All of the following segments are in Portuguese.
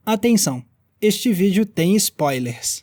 Atenção, este vídeo tem spoilers.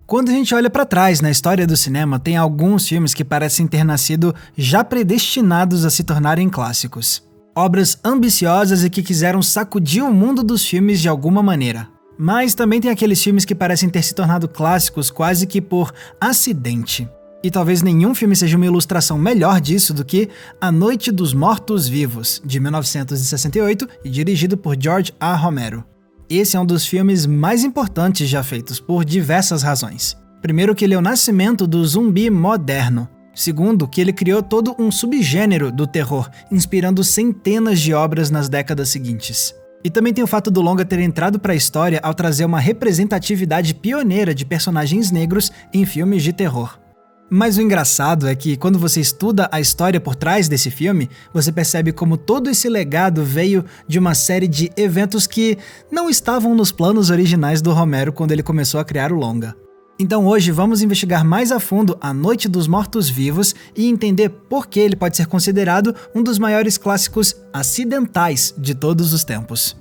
Quando a gente olha para trás na história do cinema, tem alguns filmes que parecem ter nascido já predestinados a se tornarem clássicos. Obras ambiciosas e que quiseram sacudir o mundo dos filmes de alguma maneira. Mas também tem aqueles filmes que parecem ter se tornado clássicos quase que por acidente. E talvez nenhum filme seja uma ilustração melhor disso do que A Noite dos Mortos-Vivos, de 1968 e dirigido por George A. Romero. Esse é um dos filmes mais importantes já feitos, por diversas razões. Primeiro, que ele é o nascimento do zumbi moderno. Segundo, que ele criou todo um subgênero do terror, inspirando centenas de obras nas décadas seguintes. E também tem o fato do longa ter entrado para a história ao trazer uma representatividade pioneira de personagens negros em filmes de terror. Mas o engraçado é que, quando você estuda a história por trás desse filme, você percebe como todo esse legado veio de uma série de eventos que não estavam nos planos originais do Romero quando ele começou a criar o longa. Então hoje vamos investigar mais a fundo A Noite dos Mortos-Vivos e entender por que ele pode ser considerado um dos maiores clássicos acidentais de todos os tempos.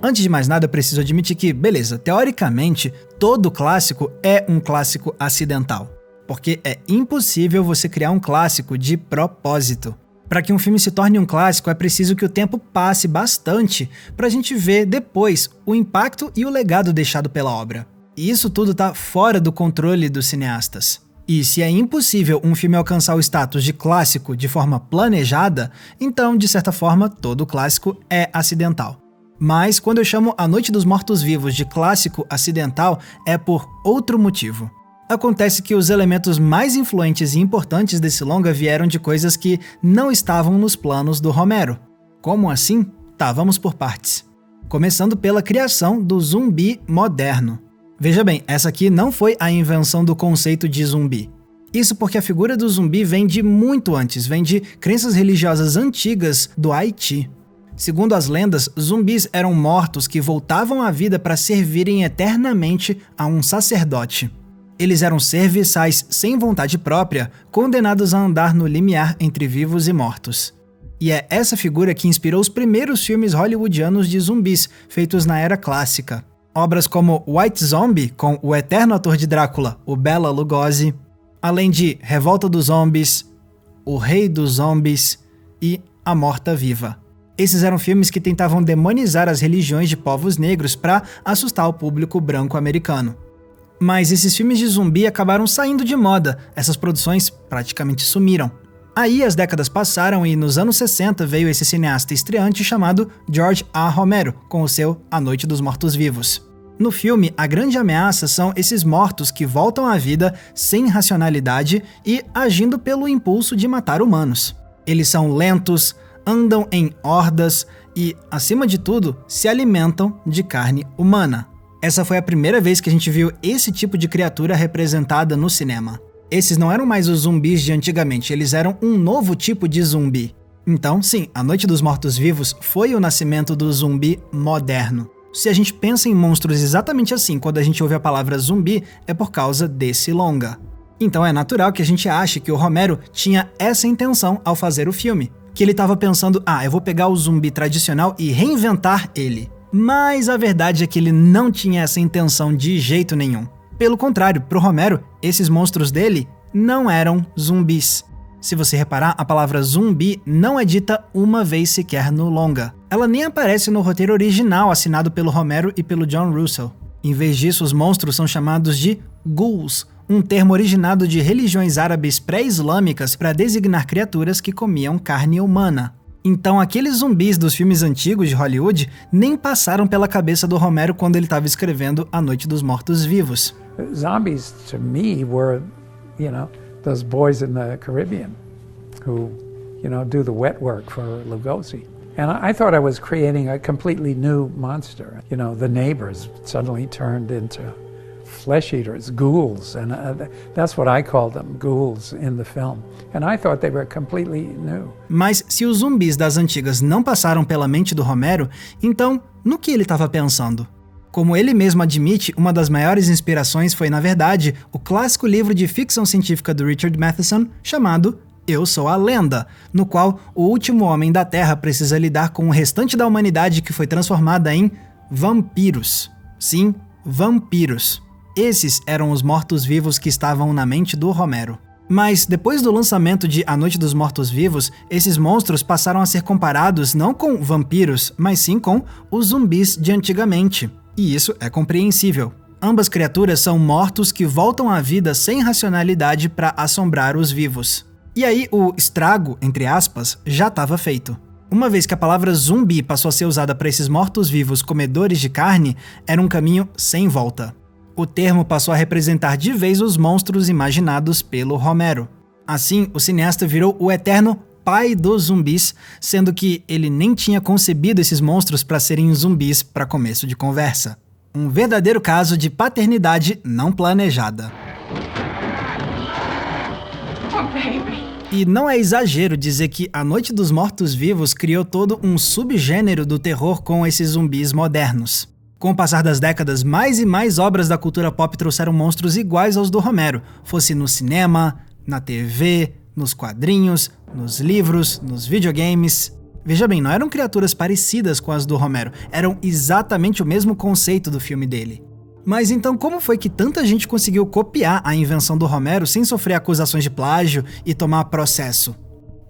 Antes de mais nada, eu preciso admitir que, beleza, teoricamente, todo clássico é um clássico acidental. Porque é impossível você criar um clássico de propósito. Para que um filme se torne um clássico, é preciso que o tempo passe bastante para a gente ver depois o impacto e o legado deixado pela obra. E isso tudo está fora do controle dos cineastas. E se é impossível um filme alcançar o status de clássico de forma planejada, então, de certa forma, todo clássico é acidental. Mas quando eu chamo A Noite dos Mortos-Vivos de clássico acidental, é por outro motivo. Acontece que os elementos mais influentes e importantes desse longa vieram de coisas que não estavam nos planos do Romero. Como assim? Tá, vamos por partes. Começando pela criação do zumbi moderno. Veja bem, essa aqui não foi a invenção do conceito de zumbi. Isso porque a figura do zumbi vem de muito antes, vem de crenças religiosas antigas do Haiti. Segundo as lendas, zumbis eram mortos que voltavam à vida para servirem eternamente a um sacerdote. Eles eram serviçais sem vontade própria, condenados a andar no limiar entre vivos e mortos. E é essa figura que inspirou os primeiros filmes hollywoodianos de zumbis, feitos na era clássica. Obras como White Zombie, com o eterno ator de Drácula, o Bela Lugosi, além de Revolta dos Zombies, O Rei dos Zombies e A Morta-Viva. Esses eram filmes que tentavam demonizar as religiões de povos negros para assustar o público branco americano. Mas esses filmes de zumbi acabaram saindo de moda, essas produções praticamente sumiram. Aí as décadas passaram e nos anos 60 veio esse cineasta estreante chamado George A. Romero, com o seu A Noite dos Mortos-Vivos. No filme, a grande ameaça são esses mortos que voltam à vida sem racionalidade e agindo pelo impulso de matar humanos. Eles são lentos, andam em hordas e, acima de tudo, se alimentam de carne humana. Essa foi a primeira vez que a gente viu esse tipo de criatura representada no cinema. Esses não eram mais os zumbis de antigamente, eles eram um novo tipo de zumbi. Então, sim, A Noite dos Mortos-Vivos foi o nascimento do zumbi moderno. Se a gente pensa em monstros exatamente assim quando a gente ouve a palavra zumbi, é por causa desse longa. Então é natural que a gente ache que o Romero tinha essa intenção ao fazer o filme. Que ele estava pensando, eu vou pegar o zumbi tradicional e reinventar ele. Mas a verdade é que ele não tinha essa intenção de jeito nenhum. Pelo contrário, pro Romero, esses monstros dele não eram zumbis. Se você reparar, a palavra zumbi não é dita uma vez sequer no longa. Ela nem aparece no roteiro original assinado pelo Romero e pelo John Russell. Em vez disso, os monstros são chamados de ghouls, um termo originado de religiões árabes pré-islâmicas para designar criaturas que comiam carne humana. Então aqueles zumbis dos filmes antigos de Hollywood nem passaram pela cabeça do Romero quando ele estava escrevendo A Noite dos Mortos-Vivos. Zombies, to me, were, those boys in the Caribbean who, do the wet work for Lugosi. And I thought I was creating a completely new monster. The neighbors suddenly turned into flesh eaters, ghouls, and that's what I called them, ghouls in the film. And I thought they were completely new. Mas se os zumbis das antigas não passaram pela mente do Romero, então no que ele estava pensando? Como ele mesmo admite, uma das maiores inspirações foi, na verdade, o clássico livro de ficção científica do Richard Matheson chamado Eu Sou a Lenda, no qual o último homem da Terra precisa lidar com o restante da humanidade que foi transformada em vampiros. Sim, vampiros. Esses eram os mortos-vivos que estavam na mente do Romero. Mas depois do lançamento de A Noite dos Mortos-Vivos, esses monstros passaram a ser comparados não com vampiros, mas sim com os zumbis de antigamente. E isso é compreensível. Ambas criaturas são mortos que voltam à vida sem racionalidade para assombrar os vivos. E aí o estrago, entre aspas, já estava feito. Uma vez que a palavra zumbi passou a ser usada para esses mortos-vivos comedores de carne, era um caminho sem volta. O termo passou a representar de vez os monstros imaginados pelo Romero. Assim, o cineasta virou o eterno pai dos zumbis, sendo que ele nem tinha concebido esses monstros para serem zumbis para começo de conversa. Um verdadeiro caso de paternidade não planejada. E não é exagero dizer que A Noite dos Mortos-Vivos criou todo um subgênero do terror com esses zumbis modernos. Com o passar das décadas, mais e mais obras da cultura pop trouxeram monstros iguais aos do Romero, fosse no cinema, na TV, nos quadrinhos, nos livros, nos videogames. Veja bem, não eram criaturas parecidas com as do Romero, eram exatamente o mesmo conceito do filme dele. Mas então como foi que tanta gente conseguiu copiar a invenção do Romero sem sofrer acusações de plágio e tomar processo?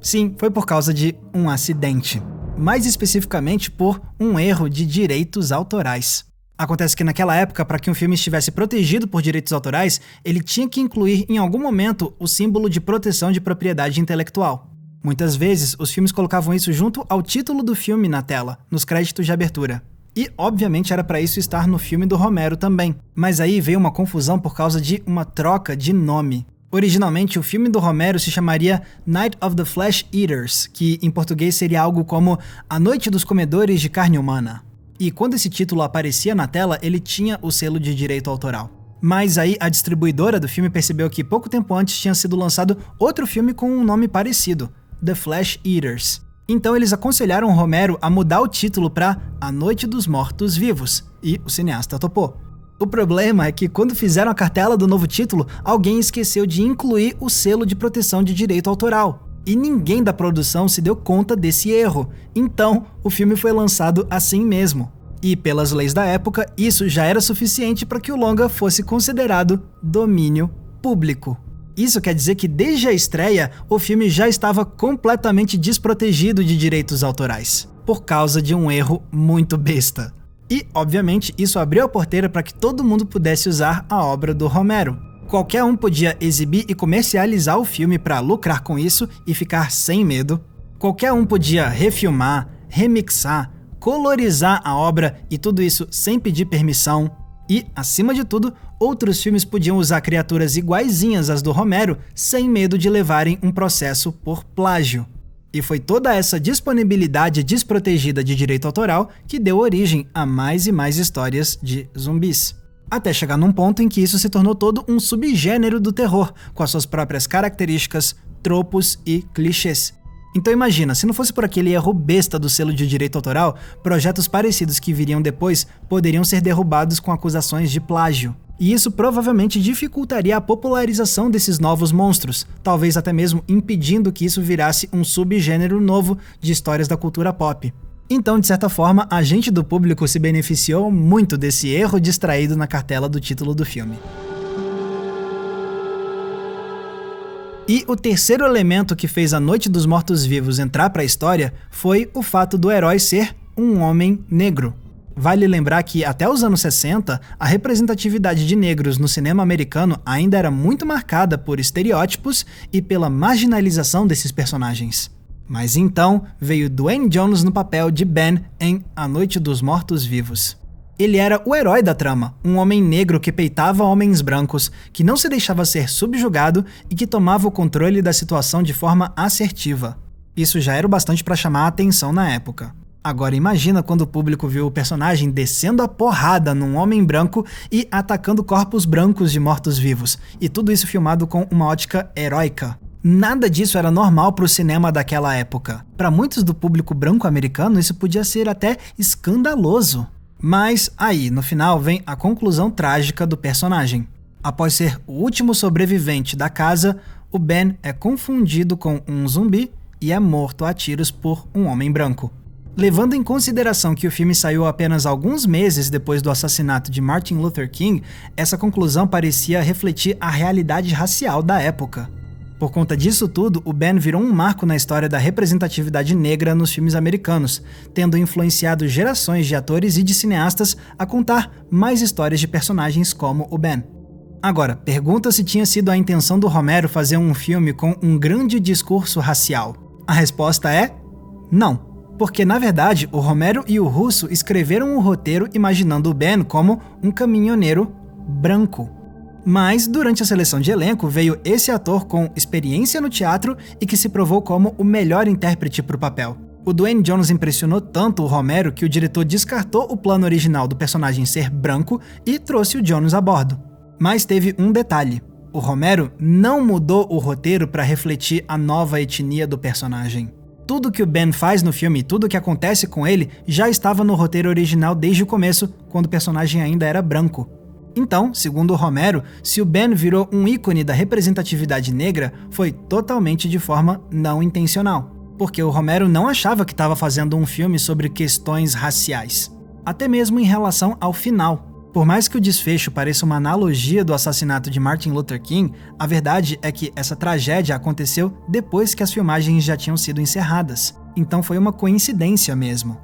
Sim, foi por causa de um acidente. Mais especificamente por um erro de direitos autorais. Acontece que naquela época, para que um filme estivesse protegido por direitos autorais, ele tinha que incluir em algum momento o símbolo de proteção de propriedade intelectual. Muitas vezes, os filmes colocavam isso junto ao título do filme na tela, nos créditos de abertura. E, obviamente, era para isso estar no filme do Romero também. Mas aí veio uma confusão por causa de uma troca de nome. Originalmente, o filme do Romero se chamaria Night of the Flesh Eaters, que em português seria algo como A Noite dos Comedores de Carne Humana. E quando esse título aparecia na tela, ele tinha o selo de direito autoral. Mas aí a distribuidora do filme percebeu que pouco tempo antes tinha sido lançado outro filme com um nome parecido, The Flesh Eaters. Então eles aconselharam o Romero a mudar o título para A Noite dos Mortos-Vivos, e o cineasta topou. O problema é que quando fizeram a cartela do novo título, alguém esqueceu de incluir o selo de proteção de direito autoral. E ninguém da produção se deu conta desse erro. Então, o filme foi lançado assim mesmo. E pelas leis da época, isso já era suficiente para que o longa fosse considerado domínio público. Isso quer dizer que desde a estreia, o filme já estava completamente desprotegido de direitos autorais, por causa de um erro muito besta. E, obviamente, isso abriu a porteira para que todo mundo pudesse usar a obra do Romero. Qualquer um podia exibir e comercializar o filme para lucrar com isso e ficar sem medo. Qualquer um podia refilmar, remixar, colorizar a obra e tudo isso sem pedir permissão. E, acima de tudo, outros filmes podiam usar criaturas iguaizinhas às do Romero sem medo de levarem um processo por plágio. E foi toda essa disponibilidade desprotegida de direito autoral que deu origem a mais e mais histórias de zumbis. Até chegar num ponto em que isso se tornou todo um subgênero do terror, com as suas próprias características, tropos e clichês. Então imagina, se não fosse por aquele erro besta do selo de direito autoral, projetos parecidos que viriam depois poderiam ser derrubados com acusações de plágio. E isso provavelmente dificultaria a popularização desses novos monstros, talvez até mesmo impedindo que isso virasse um subgênero novo de histórias da cultura pop. Então, de certa forma, a gente do público se beneficiou muito desse erro distraído na cartela do título do filme. E o terceiro elemento que fez A Noite dos Mortos-Vivos entrar para a história foi o fato do herói ser um homem negro. Vale lembrar que, até os anos 60, a representatividade de negros no cinema americano ainda era muito marcada por estereótipos e pela marginalização desses personagens. Mas então veio Duane Jones no papel de Ben em A Noite dos Mortos-Vivos. Ele era o herói da trama, um homem negro que peitava homens brancos, que não se deixava ser subjugado e que tomava o controle da situação de forma assertiva. Isso já era o bastante para chamar a atenção na época. Agora imagina quando o público viu o personagem descendo a porrada num homem branco e atacando corpos brancos de mortos-vivos, e tudo isso filmado com uma ótica heróica. Nada disso era normal para o cinema daquela época. Para muitos do público branco americano, isso podia ser até escandaloso. Mas aí, no final, vem a conclusão trágica do personagem. Após ser o último sobrevivente da casa, o Ben é confundido com um zumbi e é morto a tiros por um homem branco. Levando em consideração que o filme saiu apenas alguns meses depois do assassinato de Martin Luther King, essa conclusão parecia refletir a realidade racial da época. Por conta disso tudo, o Ben virou um marco na história da representatividade negra nos filmes americanos, tendo influenciado gerações de atores e de cineastas a contar mais histórias de personagens como o Ben. Agora, pergunta se tinha sido a intenção do Romero fazer um filme com um grande discurso racial. A resposta é não. Porque, na verdade, o Romero e o Russo escreveram o roteiro imaginando o Ben como um caminhoneiro branco. Mas, durante a seleção de elenco, veio esse ator com experiência no teatro e que se provou como o melhor intérprete para o papel. O Duane Jones impressionou tanto o Romero que o diretor descartou o plano original do personagem ser branco e trouxe o Jones a bordo. Mas teve um detalhe: o Romero não mudou o roteiro para refletir a nova etnia do personagem. Tudo que o Ben faz no filme e tudo que acontece com ele já estava no roteiro original desde o começo, quando o personagem ainda era branco. Então, segundo o Romero, se o Ben virou um ícone da representatividade negra, foi totalmente de forma não intencional, porque o Romero não achava que estava fazendo um filme sobre questões raciais, até mesmo em relação ao final. Por mais que o desfecho pareça uma analogia do assassinato de Martin Luther King, a verdade é que essa tragédia aconteceu depois que as filmagens já tinham sido encerradas, então foi uma coincidência mesmo.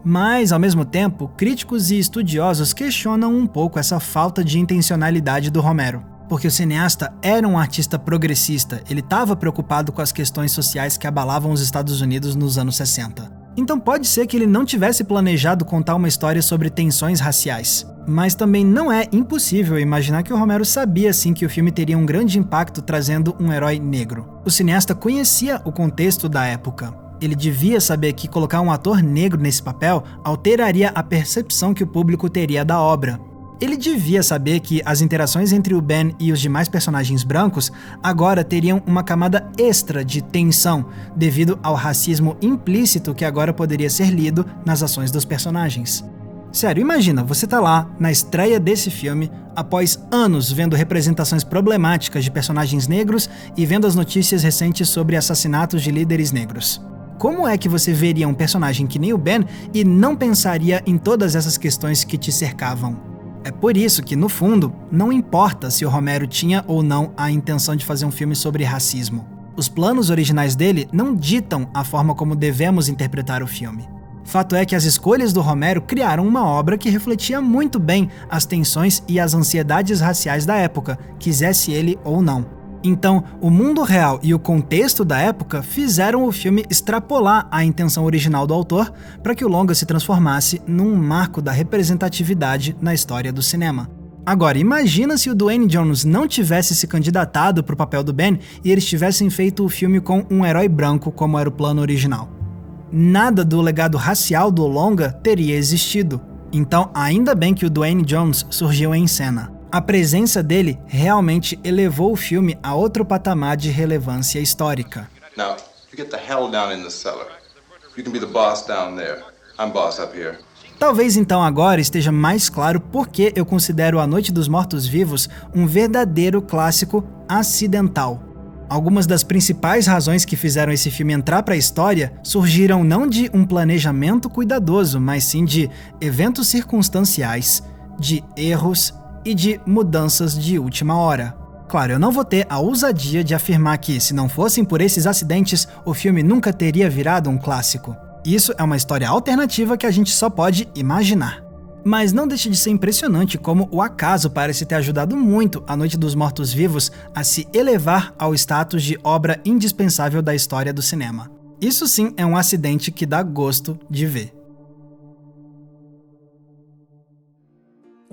Mas, ao mesmo tempo, críticos e estudiosos questionam um pouco essa falta de intencionalidade do Romero, porque o cineasta era um artista progressista, ele estava preocupado com as questões sociais que abalavam os Estados Unidos nos anos 60. Então pode ser que ele não tivesse planejado contar uma história sobre tensões raciais. Mas também não é impossível imaginar que o Romero sabia sim que o filme teria um grande impacto trazendo um herói negro. O cineasta conhecia o contexto da época. Ele devia saber que colocar um ator negro nesse papel alteraria a percepção que o público teria da obra. Ele devia saber que as interações entre o Ben e os demais personagens brancos agora teriam uma camada extra de tensão, devido ao racismo implícito que agora poderia ser lido nas ações dos personagens. Sério, imagina, você tá lá, na estreia desse filme, após anos vendo representações problemáticas de personagens negros e vendo as notícias recentes sobre assassinatos de líderes negros. Como é que você veria um personagem que nem o Ben e não pensaria em todas essas questões que te cercavam? É por isso que, no fundo, não importa se o Romero tinha ou não a intenção de fazer um filme sobre racismo. Os planos originais dele não ditam a forma como devemos interpretar o filme. Fato é que as escolhas do Romero criaram uma obra que refletia muito bem as tensões e as ansiedades raciais da época, quisesse ele ou não. Então, o mundo real e o contexto da época fizeram o filme extrapolar a intenção original do autor para que o longa se transformasse num marco da representatividade na história do cinema. Agora, imagina se o Duane Jones não tivesse se candidatado para o papel do Ben e eles tivessem feito o filme com um herói branco como era o plano original. Nada do legado racial do longa teria existido. Então, ainda bem que o Duane Jones surgiu em cena. A presença dele realmente elevou o filme a outro patamar de relevância histórica. Now, you get the hell down in the cellar. You can be the boss down there. I'm boss up here. Talvez então agora esteja mais claro por que eu considero A Noite dos Mortos-Vivos um verdadeiro clássico acidental. Algumas das principais razões que fizeram esse filme entrar para a história surgiram não de um planejamento cuidadoso, mas sim de eventos circunstanciais, de erros e de mudanças de última hora. Claro, eu não vou ter a ousadia de afirmar que, se não fossem por esses acidentes, o filme nunca teria virado um clássico. Isso é uma história alternativa que a gente só pode imaginar. Mas não deixa de ser impressionante como o acaso parece ter ajudado muito A Noite dos Mortos-Vivos a se elevar ao status de obra indispensável da história do cinema. Isso sim é um acidente que dá gosto de ver.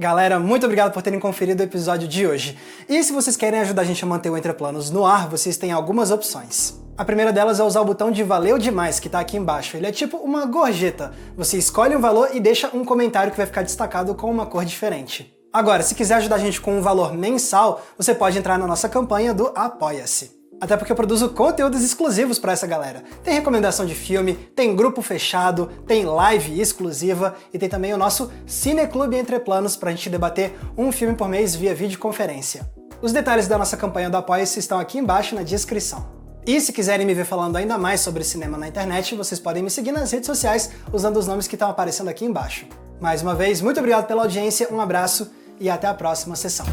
Galera, muito obrigado por terem conferido o episódio de hoje. E se vocês querem ajudar a gente a manter o Entre Planos no ar, vocês têm algumas opções. A primeira delas é usar o botão de Valeu Demais, que tá aqui embaixo. Ele é tipo uma gorjeta. Você escolhe um valor e deixa um comentário que vai ficar destacado com uma cor diferente. Agora, se quiser ajudar a gente com um valor mensal, você pode entrar na nossa campanha do Apoia-se. Até porque eu produzo conteúdos exclusivos para essa galera. Tem recomendação de filme, tem grupo fechado, tem live exclusiva e tem também o nosso Cineclube Entre Planos pra gente debater um filme por mês via videoconferência. Os detalhes da nossa campanha do Apoia-se estão aqui embaixo na descrição. E se quiserem me ver falando ainda mais sobre cinema na internet, vocês podem me seguir nas redes sociais usando os nomes que estão aparecendo aqui embaixo. Mais uma vez, muito obrigado pela audiência, um abraço e até a próxima sessão.